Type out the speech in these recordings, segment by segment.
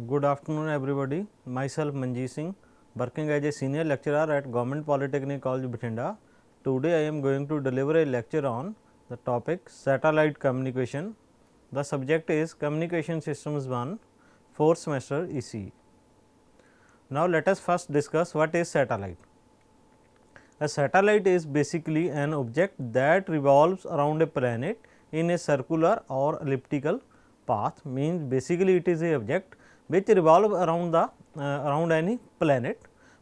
Good afternoon everybody. Myself Manjit Singh, working as a senior lecturer at Government Polytechnic College, Bathinda. Today I am going to deliver a lecture on the topic satellite communication. The subject is Communication Systems 1, 4th semester ECE. Now let us first discuss what is satellite. A satellite is basically an object that revolves around a planet in a circular or elliptical path. Means basically it is a object which revolve around the around any planet.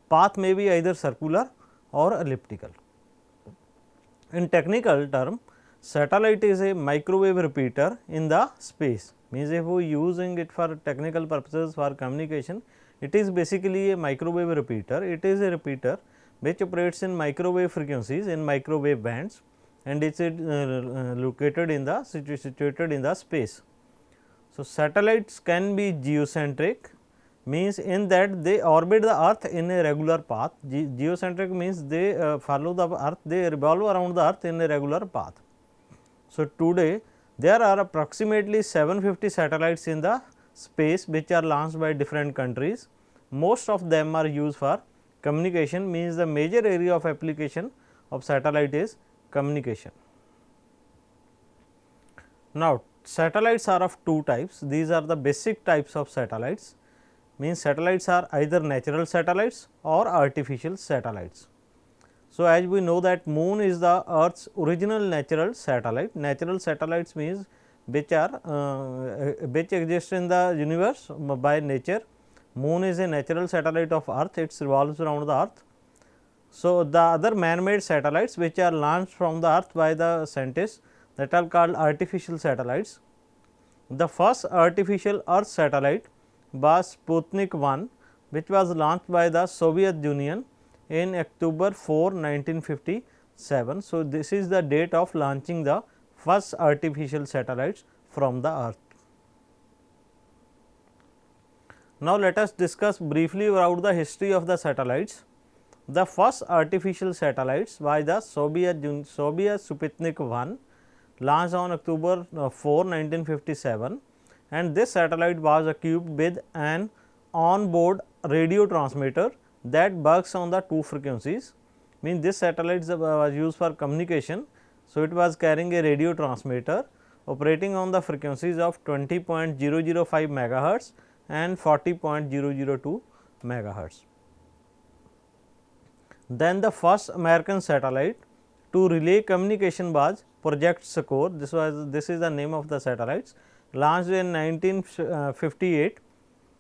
Path may be either circular or elliptical. In technical term, satellite is a microwave repeater in the space. Means if we using it for technical purposes for communication, it is basically a microwave repeater. It is a repeater which operates in microwave frequencies in microwave bands, and it is located in the situated in the space. So, satellites can be geocentric, means in that they orbit the earth in a regular path. Geocentric means they follow the earth, they revolve around the earth in a regular path. So, today there are approximately 750 satellites in the space which are launched by different countries. Most of them are used for communication, means the major area of application of satellite is communication. Now, satellites are of two types. These are the basic types of satellites, means satellites are either natural satellites or artificial satellites. So, as we know that moon is the earth's original natural satellite. Natural satellites means which are which exist in the universe by nature. Moon is a natural satellite of earth, it revolves around the earth. So, the other man made satellites which are launched from the earth by the scientists, that are called artificial satellites. The first artificial earth satellite was Sputnik 1, which was launched by the Soviet Union in October 4, 1957. So, this is the date of launching the first artificial satellites from the earth. Now, let us discuss briefly about the history of the satellites. The first artificial satellites by the Soviet Sputnik 1 launched on October 4, 1957, and this satellite was equipped with an on-board radio transmitter that works on the two frequencies. Means this satellite was used for communication. So, it was carrying a radio transmitter operating on the frequencies of 20.005 megahertz and 40.002 megahertz. Then the first American satellite to relay communication was Project Score. This is the name of the satellites, launched in 1958,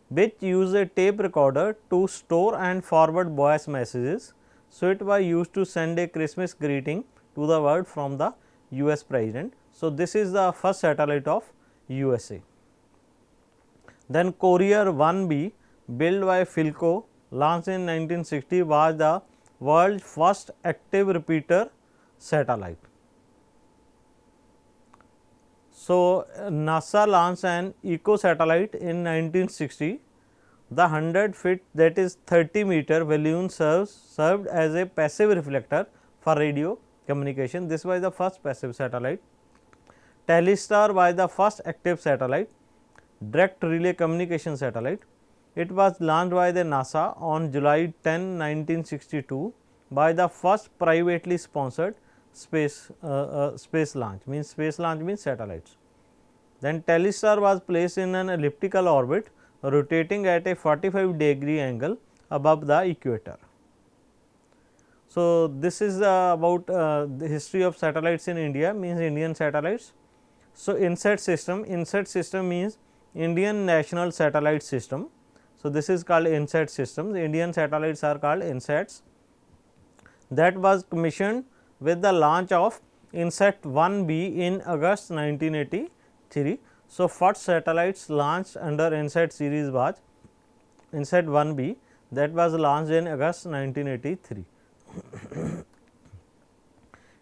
which used a tape recorder to store and forward voice messages. So, it was used to send a Christmas greeting to the world from the US president. So, this is the first satellite of USA. Then Courier 1B, built by Philco, launched in 1960, was the world's first active repeater satellite. So, NASA launched an eco satellite in 1960. The 100 feet, that is 30 meter balloon served as a passive reflector for radio communication. This was the first passive satellite. Telstar was the first active satellite, direct relay communication satellite. It was launched by the NASA on July 10, 1962 by the first privately sponsored space launch, means space launch means satellites. Then Telstar was placed in an elliptical orbit, rotating at a 45-degree angle above the equator. So, this is about the history of satellites in India, means Indian satellites. So, INSAT system means Indian National Satellite System. So, this is called INSAT systems. Indian satellites are called INSATs. That was commissioned with the launch of INSAT 1B in August 1983. So, first satellites launched under INSAT series was INSAT 1B, that was launched in August 1983.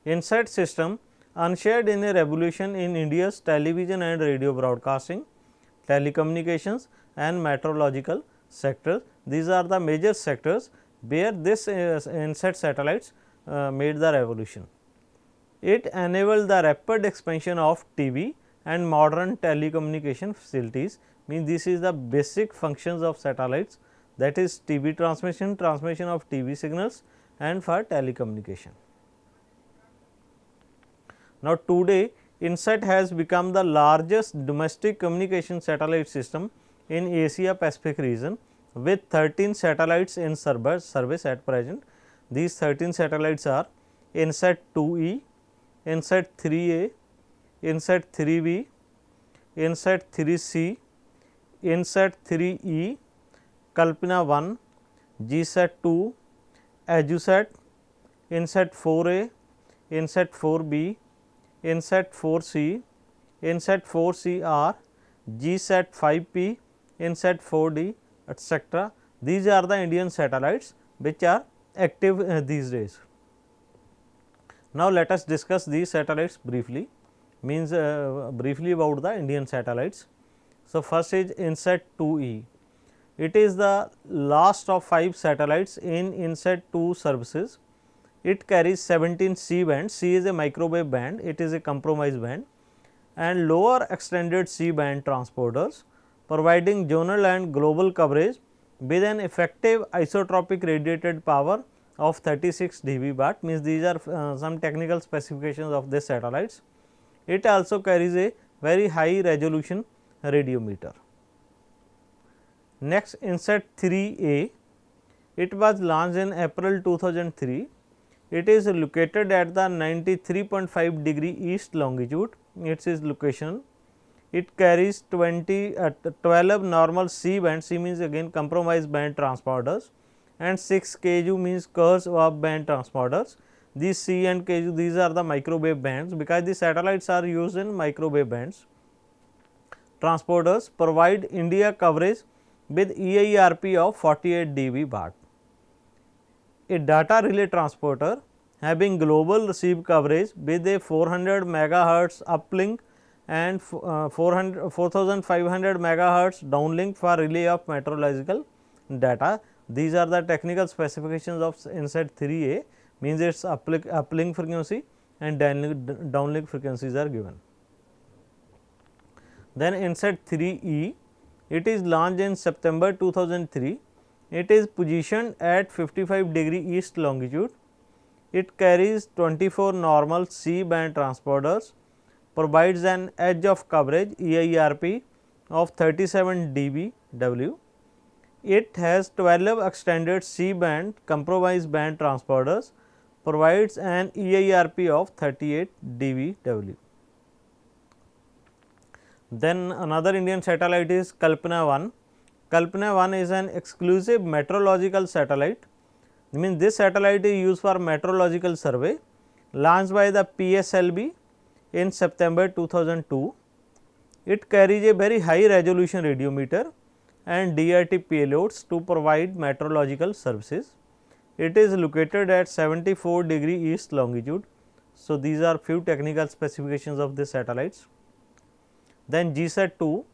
INSAT system ushered in a revolution in India's television and radio broadcasting, telecommunications and meteorological sectors. These are the major sectors where this INSAT satellites made the revolution. It enabled the rapid expansion of TV and modern telecommunication facilities, means this is the basic functions of satellites, that is TV transmission, transmission of TV signals and for telecommunication. Now, today INSAT has become the largest domestic communication satellite system in Asia Pacific region with 13 satellites in service at present. These 13 satellites are INSAT 2E, INSAT 3A, INSAT 3B, INSAT 3C, INSAT 3E, Kalpana 1, GSAT 2, EduSat, INSAT 4A, INSAT 4B, INSAT 4C, INSAT 4CR, GSAT 5P, INSAT 4D, etc. These are the Indian satellites which are active these days. Now, let us discuss these satellites briefly, means briefly about the Indian satellites. So, first is INSAT 2E. It is the last of 5 satellites in INSAT 2 services. It carries 17 C band. C is a microwave band, it is a compromise band, and lower extended C band transporters, providing zonal and global coverage with an effective isotropic radiated power of 36 dB watt, means these are some technical specifications of these satellites. It also carries a very high resolution radiometer. Next, INSAT 3A, it was launched in April 2003. It is located at the 93.5 degree east longitude, its is location. It carries 12 normal C band, C means again compromise band transponders, and 6 Ku means coursework band transponders. These C and Ku, these are the microwave bands, because the satellites are used in microwave bands. Transponders provide India coverage with EIRP of 48 dB watt. A data relay transporter having global receive coverage with a 400 megahertz uplink and 4500 megahertz downlink for relay of meteorological data. These are the technical specifications of INSAT 3A, means its uplink frequency and downlink frequencies are given. Then INSAT 3E, it is launched in September 2003. It is positioned at 55 degree east longitude. It carries 24 normal C band transponders, provides an edge of coverage EIRP of 37 dBW. It has 12 extended C band compromise band transponders, provides an EIRP of 38 dBW. Then another Indian satellite is Kalpana 1. Kalpana 1 is an exclusive meteorological satellite, means this satellite is used for meteorological survey, launched by the PSLV in September 2002. It carries a very high resolution radiometer and DRT payloads to provide meteorological services. It is located at 74 degree east longitude. So, these are few technical specifications of the satellites. Then GSAT 2,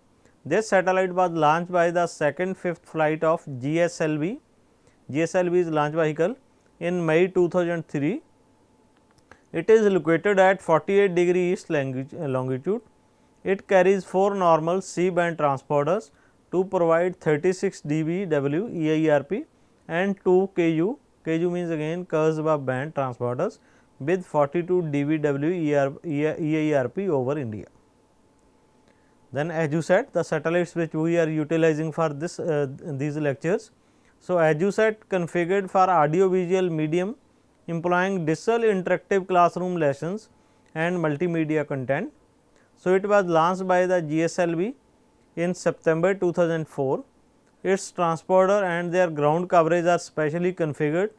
this satellite was launched by the second fifth flight of GSLV. GSLV is launch vehicle in May 2003. It is located at 48 degree east longitude. It carries 4 normal C band transponders to provide 36 dBW EIRP and 2 Ku, Ku means again Kurzweil band transponders with 42 dBW EIRP over India. Then EduSat, the satellites which we are utilizing for these lectures. So, EduSat configured for audio visual medium employing digital interactive classroom lessons and multimedia content. So, it was launched by the GSLV in September 2004. Its transponder and their ground coverage are specially configured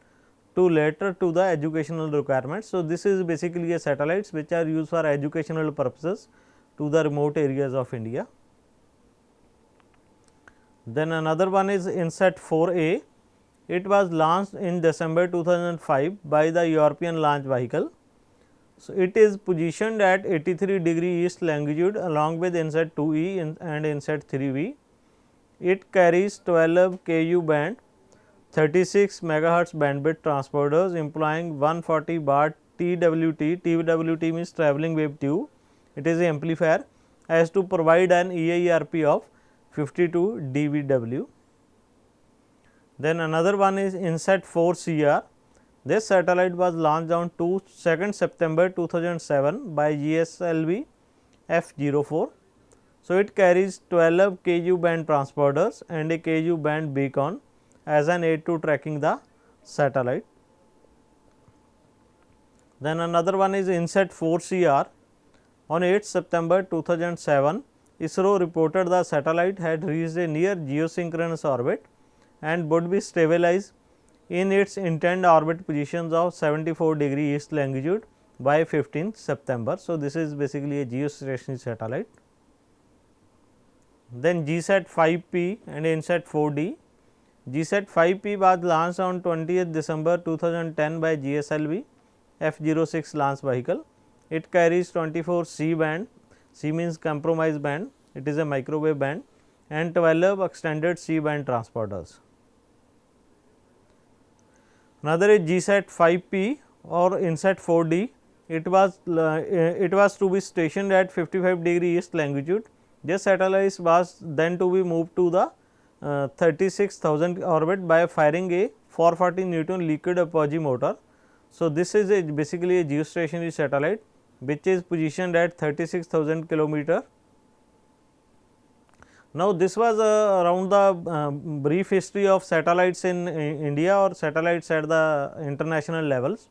to later to the educational requirements. So, this is basically a satellites which are used for educational purposes to the remote areas of India. Then another one is INSAT 4A. It was launched in December 2005 by the European launch vehicle. So, it is positioned at 83 degree east longitude along with INSAT 2E and INSAT 3V. It carries 12 Ku band, 36 megahertz bandwidth transponders employing 140 baud TWT. TWT means travelling wave tube. It is an amplifier as to provide an EIRP of 52 dBW. Then another one is INSAT 4CR. This satellite was launched on 2nd September 2007 by GSLV F04. So, it carries 12 Ku band transponders and a Ku band beacon as an aid to tracking the satellite. Then another one is INSAT 4CR. On 8th September 2007, ISRO reported the satellite had reached a near geosynchronous orbit and would be stabilized in its intended orbit positions of 74 degree east longitude by 15th September. So, this is basically a geostationary satellite. Then GSAT 5P and INSAT 4D. GSAT 5P was launched on 20th December 2010 by GSLV F06 launch vehicle. It carries 24 C band, C means compromise band, it is a microwave band, and 12 extended C band transponders. Another is GSAT 5P or INSAT 4D. It was to be stationed at 55 degree east longitude. This satellite was then to be moved to the 36,000 orbit by firing a 440 Newton liquid apogee motor. So, this is basically a geostationary satellite which is positioned at 36,000 kilometer. Now, this was around the brief history of satellites in India or satellites at the international levels.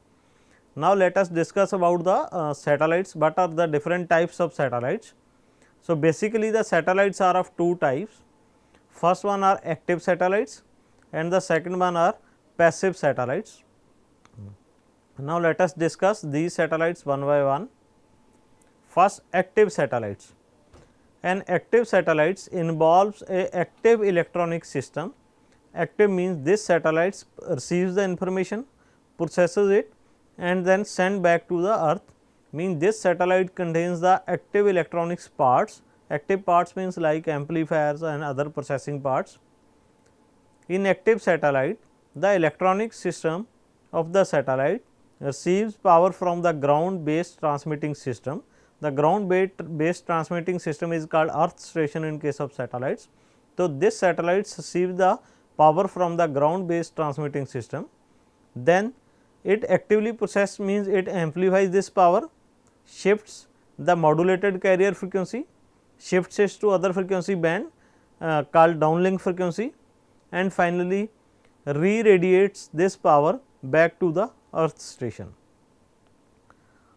Now, let us discuss about the satellites. What are the different types of satellites? So, basically the satellites are of two types. First one are active satellites and the second one are passive satellites. Now, let us discuss these satellites one by one. First, active satellites. An active satellites involves a active electronic system. Active means this satellite receives the information, processes it and then send back to the earth. Means this satellite contains the active electronics parts. Active parts means like amplifiers and other processing parts. In active satellite, the electronic system of the satellite receives power from the ground based transmitting system. The ground based transmitting system is called earth station in case of satellites. So, this satellites receive the power from the ground based transmitting system. Then it actively process means it amplifies this power, shifts the modulated carrier frequency, shifts it to other frequency band called downlink frequency and finally re-radiates this power back to the earth station.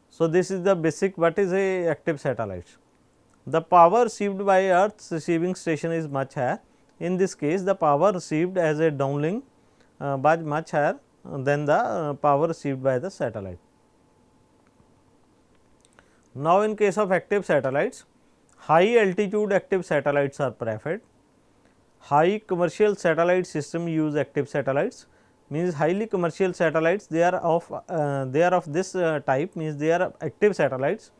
So, this is the basic what is a active satellite. The power received by earth's receiving station is much higher. In this case, the power received as a downlink was much higher than the power received by the satellite. Now, in case of active satellites, high altitude active satellites are preferred. High commercial satellite system use active satellites, means highly commercial satellites they are of this type, means they are active satellites.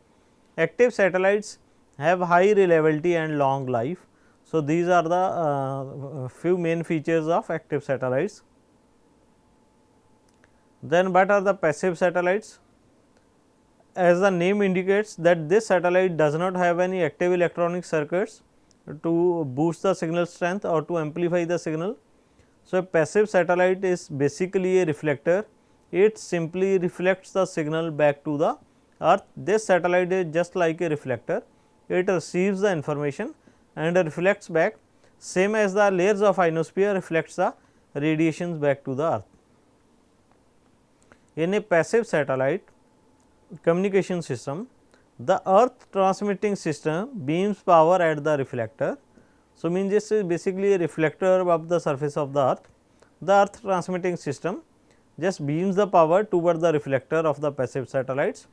Active satellites have high reliability and long life. So, these are the few main features of active satellites. Then what are the passive satellites? As the name indicates that this satellite does not have any active electronic circuits to boost the signal strength or to amplify the signal. So, a passive satellite is basically a reflector, it simply reflects the signal back to the earth. This satellite is just like a reflector, it receives the information and reflects back, same as the layers of ionosphere reflects the radiations back to the earth. In a passive satellite communication system, the earth transmitting system beams power at the reflector. So, means this is basically a reflector of the surface of the earth. The earth transmitting system just beams the power toward the reflector of the passive satellites,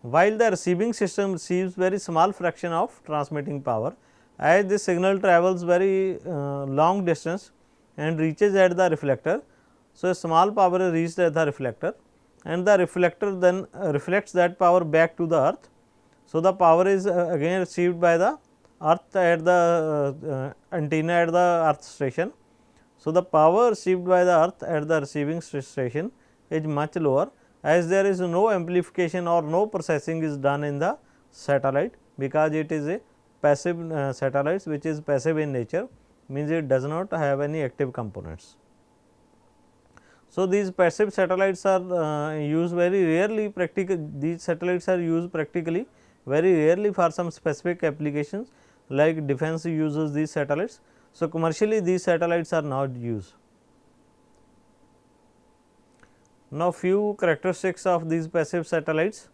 while the receiving system receives very small fraction of transmitting power. As the signal travels very long distance and reaches at the reflector. So, a small power is reached at the reflector and the reflector then reflects that power back to the earth. So, the power is again received by the earth at the antenna at the earth station. So, the power received by the earth at the receiving station is much lower, as there is no amplification or no processing is done in the satellite, because it is a passive satellites, which is passive in nature, means it does not have any active components. So, these passive satellites are used very rarely, these satellites are used practically very rarely for some specific applications, like defense uses these satellites. So, commercially these satellites are not used. Now, few characteristics of these passive satellites.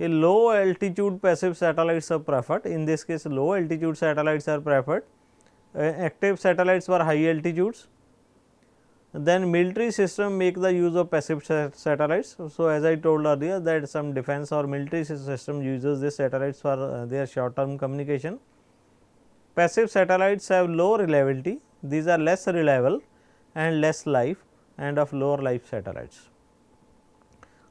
A low altitude passive satellites are preferred. In this case, low altitude satellites are preferred. Active satellites for high altitudes. Then military system make the use of passive satellites. So, as I told earlier that some defense or military system uses these satellites for their short term communication. Passive satellites have low reliability. These are less reliable and less life and of lower life satellites.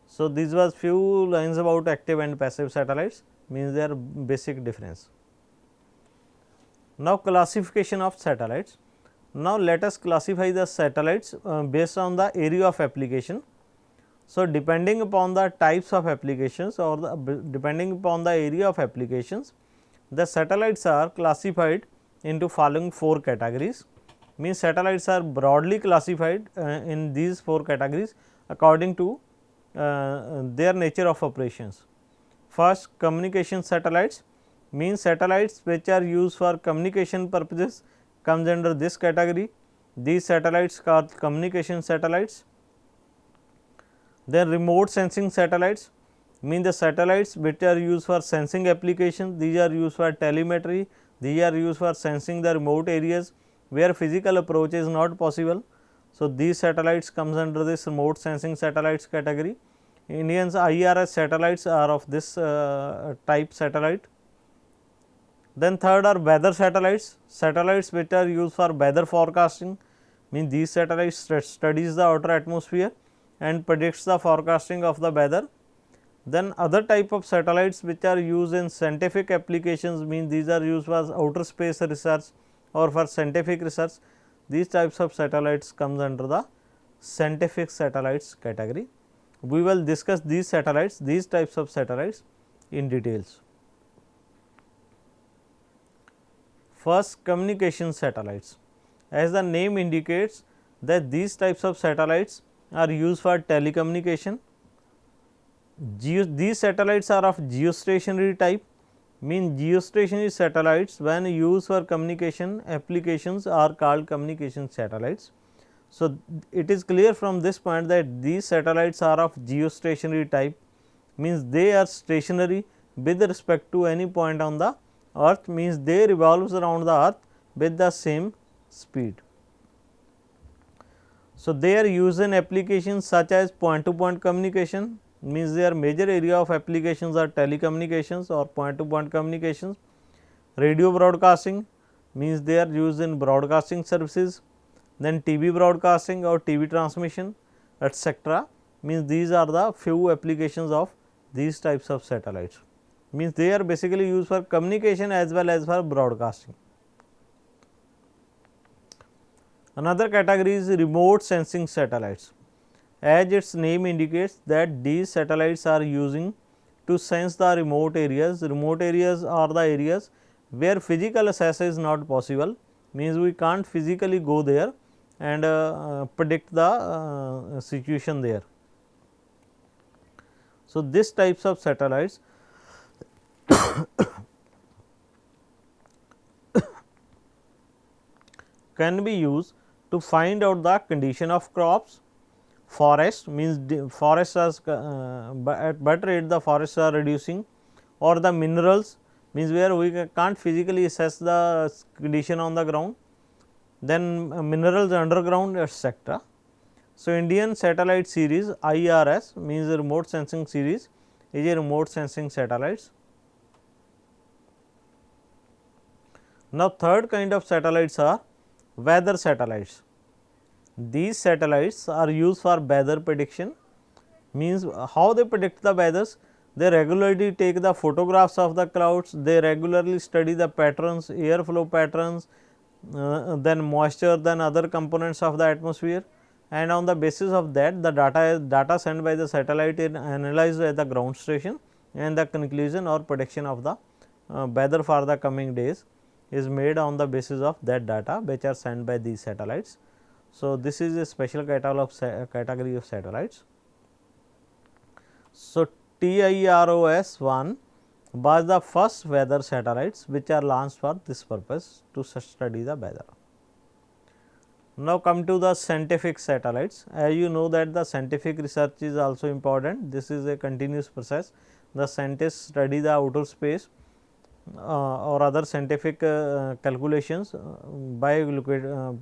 So, this was few lines about active and passive satellites, means their basic difference. Now, classification of satellites. Now, let us classify the satellites based on the area of application. So, depending upon the types of applications or depending upon the area of applications, the satellites are classified into following 4 categories. Means satellites are broadly classified in these 4 categories according to their nature of operations. First, communication satellites, means satellites which are used for communication purposes comes under this category. These satellites called communication satellites. Then remote sensing satellites, mean the satellites which are used for sensing applications. These are used for telemetry, these are used for sensing the remote areas where physical approach is not possible. So, these satellites comes under this remote sensing satellites category. Indians IRS satellites are of this type satellite. Then third are weather satellites, satellites which are used for weather forecasting, means these satellites studies the outer atmosphere and predicts the forecasting of the weather. Then other type of satellites which are used in scientific applications, means these are used for outer space research or for scientific research. These types of satellites comes under the scientific satellites category. We will discuss these satellites, these types of satellites in details. First, communication satellites. As the name indicates that these types of satellites are used for telecommunication. These satellites are of geostationary type, mean geostationary satellites when used for communication applications are called communication satellites. So, it is clear from this point that these satellites are of geostationary type, means they are stationary with respect to any point on the earth, means they revolves around the earth with the same speed. So, they are used in applications such as point to point communication, means their major area of applications are telecommunications or point to point communications. Radio broadcasting, means they are used in broadcasting services. Then TV broadcasting or TV transmission, etc., means these are the few applications of these types of satellites, means they are basically used for communication as well as for broadcasting. Another category is remote sensing satellites. As its name indicates that these satellites are using to sense the remote areas. Remote areas are the areas where physical access is not possible, means we can't physically go there and predict the situation there. So, this types of satellites can be used to find out the condition of crops. Forest, means forests are at better rate the forests are reducing, or the minerals, means where we can't physically assess the condition on the ground, then minerals underground, etc. So, Indian satellite series IRS, means remote sensing series, is a remote sensing satellites. Now, third kind of satellites are weather satellites. These satellites are used for weather prediction, means how they predict the weathers. They regularly take the photographs of the clouds, they regularly study the patterns, airflow patterns, then moisture, then other components of the atmosphere, and on the basis of that the data sent by the satellite is analyzed at the ground station and the conclusion or prediction of the weather for the coming days is made on the basis of that data which are sent by these satellites. So, this is a special category of satellites. So, TIROS-1 was the first weather satellites which are launched for this purpose to study the weather. Now, come to the scientific satellites. As you know that the scientific research is also important. This is a continuous process. The scientists study the outer space or other scientific calculations by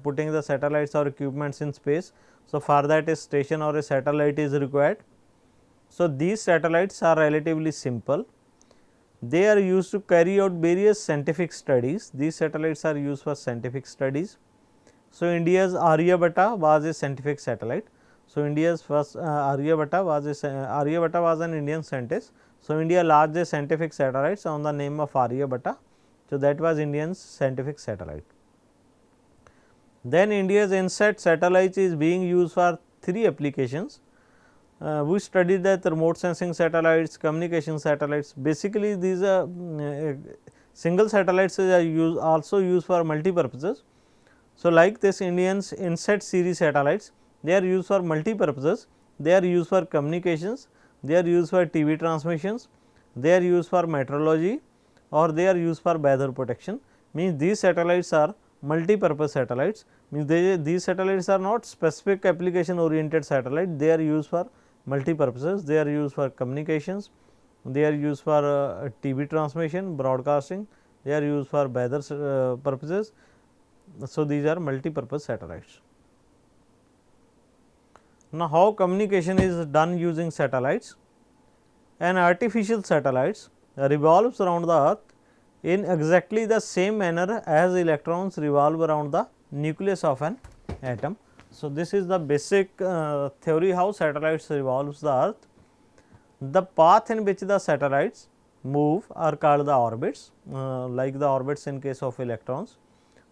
putting the satellites or equipments in space. So, for that a station or a satellite is required. So, these satellites are relatively simple. They are used to carry out various scientific studies. These satellites are used for scientific studies. So, India's Aryabhatta was a scientific satellite. So, India's first Aryabhatta was an Indian scientist. So, India launched a scientific satellites on the name of Aryabhatta. So, that was Indian scientific satellite. Then India's INSAT satellite is being used for 3 applications. We studied that remote sensing satellites, communication satellites. Basically, these are single satellites are also used for multi purposes. So, like this Indians INSAT series satellites, they are used for multi purposes. They are used for communications, they are used for TV transmissions, they are used for meteorology, or they are used for weather protection. Means these satellites are multi purpose satellites. Means these satellites are not specific application oriented satellite, they are used for multi purposes. They are used for communications, they are used for TV transmission, broadcasting, they are used for weather purposes. So, these are multi purpose satellites. Now, how communication is done using satellites? An artificial satellites revolves around the earth in exactly the same manner as electrons revolve around the nucleus of an atom. So, this is the basic theory how satellites revolves the earth. The path in which the satellites move are called the orbits, like the orbits in case of electrons.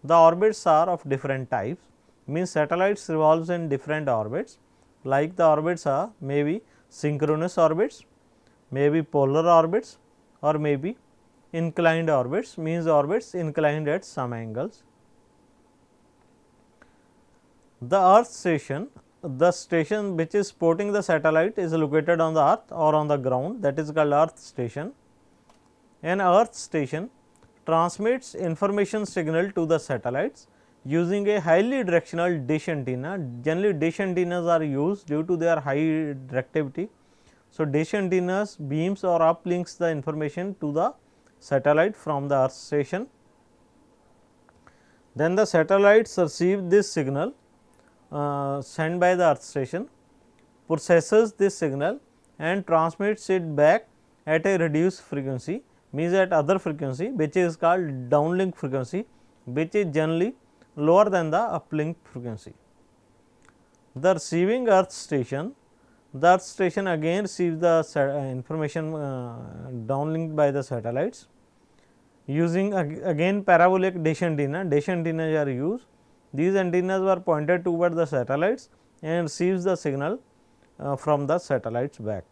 The orbits are of different types, means satellites revolves in different orbits, like the orbits are maybe synchronous orbits, maybe polar orbits, or maybe inclined orbits, means orbits inclined at some angles. The earth station, the station which is supporting the satellite is located on the earth or on the ground, that is called earth station. An earth station transmits information signal to the satellites using a highly directional dish antenna. Generally, dish antennas are used due to their high directivity. So, dish antennas beams or uplinks the information to the satellite from the earth station. Then the satellites receive this signal sent by the earth station, processes this signal and transmits it back at a reduced frequency, means at other frequency which is called downlink frequency, which is generally lower than the uplink frequency. The receiving earth station again receives the information downlinked by the satellites using again parabolic dish antenna. Dish antennas are used. These antennas were pointed toward the satellites and receives the signal from the satellites back.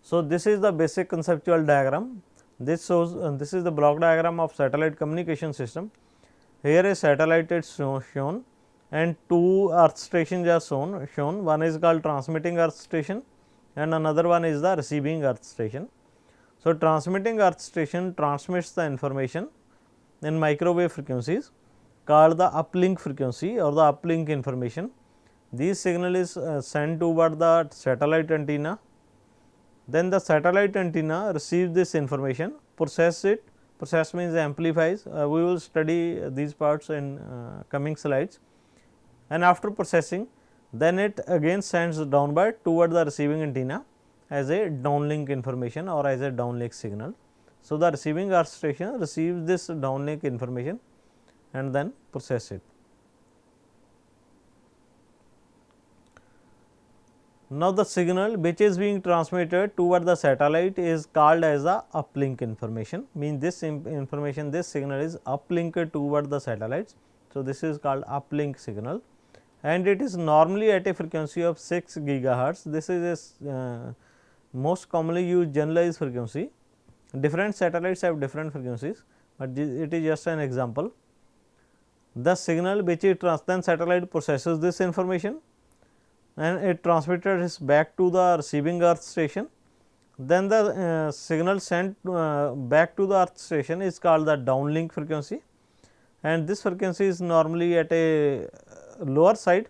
So, this is the basic conceptual diagram. This shows this is the block diagram of satellite communication system. Here a satellite is shown and 2 earth stations are shown. One is called transmitting earth station and another one is the receiving earth station. So, transmitting earth station transmits the information in microwave frequencies called the uplink frequency or the uplink information. This signal is sent toward the satellite antenna. Then the satellite antenna receives this information, process it, process means amplifies. We will study these parts in coming slides, and after processing then it again sends downward toward the receiving antenna as a downlink information or as a downlink signal. So, the receiving earth station receives this downlink information and then process it. Now, the signal which is being transmitted toward the satellite is called as the uplink information, means this information, this signal is uplinked toward the satellites. So, this is called uplink signal and it is normally at a frequency of 6 gigahertz. This is a most commonly used generalized frequency Different satellites have different frequencies, but it is just an example. The signal which it then satellite processes this information and it transmitted is back to the receiving earth station. Then the signal sent back to the earth station is called the downlink frequency, and this frequency is normally at a lower side,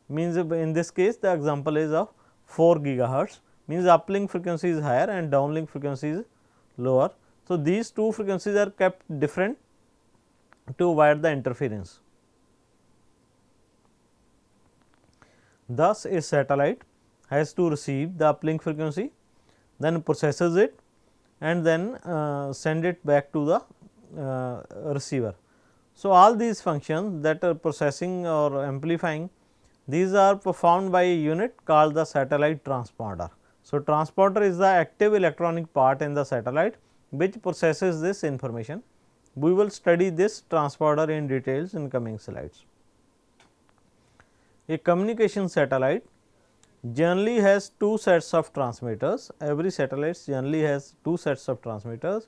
means in this case the example is of 4 gigahertz, means uplink frequency is higher and downlink frequency is lower. So, these two frequencies are kept different to avoid the interference. Thus, a satellite has to receive the uplink frequency, then processes it and then send it back to the receiver. So, all these functions that are processing or amplifying, these are performed by a unit called the satellite transponder. So, transponder is the active electronic part in the satellite which processes this information. We will study this transponder in details in coming slides. A communication satellite generally has two sets of transmitters. Every satellite generally has two sets of transmitters,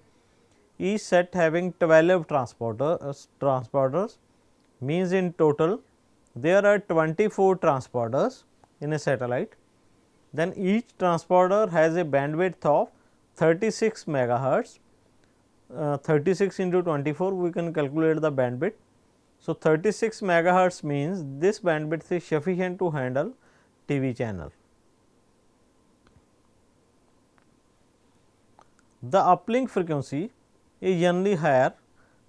each set having 12 transponders, means in total there are 24 transponders in a satellite. Then each transponder has a bandwidth of 36 megahertz. 36 into 24 we can calculate the bandwidth. So, 36 megahertz means this bandwidth is sufficient to handle TV channel. The uplink frequency is generally higher,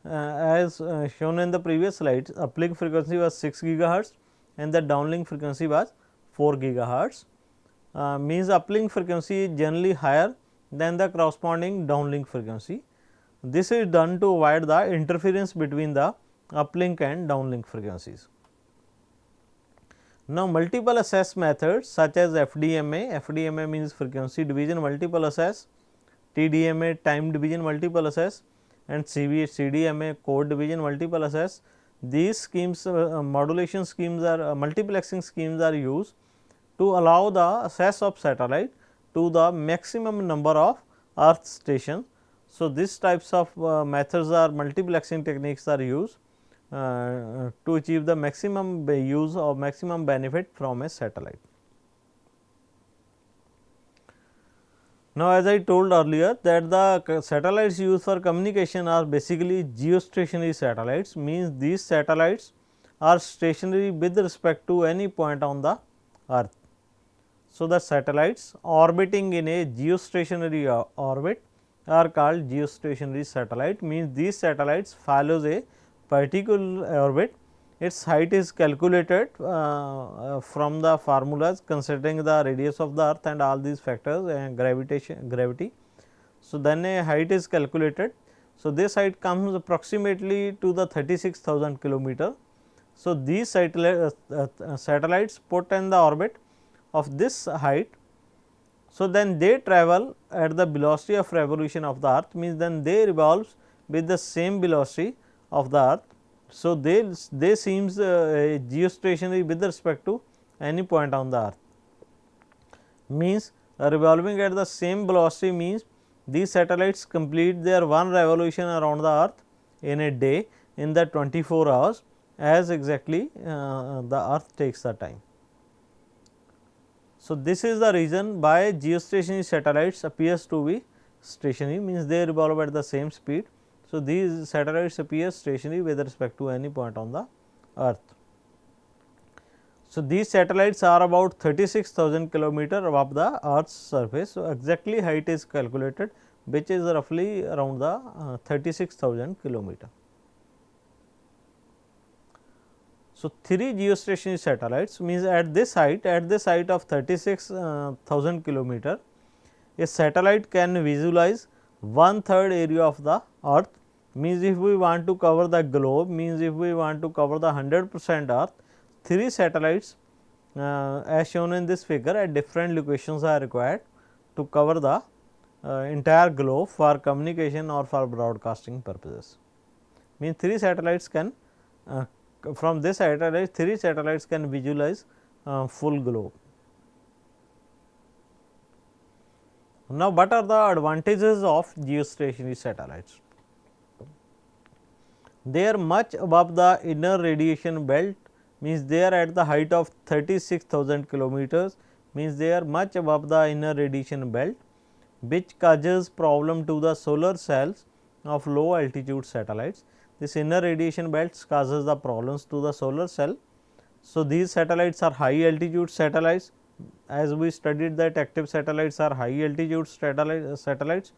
as shown in the previous slides. Uplink frequency was 6 gigahertz and the downlink frequency was 4 gigahertz. Means uplink frequency is generally higher than the corresponding downlink frequency. This is done to avoid the interference between the uplink and downlink frequencies. Now, multiple access methods such as FDMA means frequency division multiple access, TDMA time division multiple access and CDMA code division multiple access. These schemes modulation schemes are multiplexing schemes are used to allow the access of satellite to the maximum number of earth stations. So, these types of methods or multiplexing techniques are used to achieve the maximum use or maximum benefit from a satellite. Now, as I told earlier that the satellites used for communication are basically geostationary satellites, means these satellites are stationary with respect to any point on the earth. So, the satellites orbiting in a geostationary orbit are called geostationary satellite, means these satellites follows a particular orbit. Its height is calculated from the formulas considering the radius of the earth and all these factors and gravity. So, then a height is calculated. So, this height comes approximately to the 36,000 kilometer. So, these satellites put in the orbit of this height. So, then they travel at the velocity of revolution of the earth, means then they revolves with the same velocity of the earth. So, they seems geostationary with respect to any point on the earth, means revolving at the same velocity, means these satellites complete their one revolution around the earth in a day in the 24 hours as exactly the earth takes the time. So, this is the reason why geostationary satellites appears to be stationary, means they revolve at the same speed. So, these satellites appear stationary with respect to any point on the earth. So, these satellites are about 36,000 kilometer above the earth's surface. So, exactly height is calculated, which is roughly around the 36,000 kilometer. So, 3 geostationary satellites means at this height of 36,000 kilometer, a satellite can visualize 1/3 area of the earth, means if we want to cover the globe, means if we want to cover the 100% earth, 3 satellites as shown in this figure at different locations are required to cover the entire globe for communication or for broadcasting purposes. Means 3 satellites can from this satellite 3 satellites can visualize full globe. Now, what are the advantages of geostationary satellites? They are much above the inner radiation belt, means they are at the height of 36,000 kilometers, means they are much above the inner radiation belt, which causes problem to the solar cells of low altitude satellites. This inner radiation belts causes the problems to the solar cell. So, these satellites are high altitude satellites, as we studied that active satellites are high altitude satellites.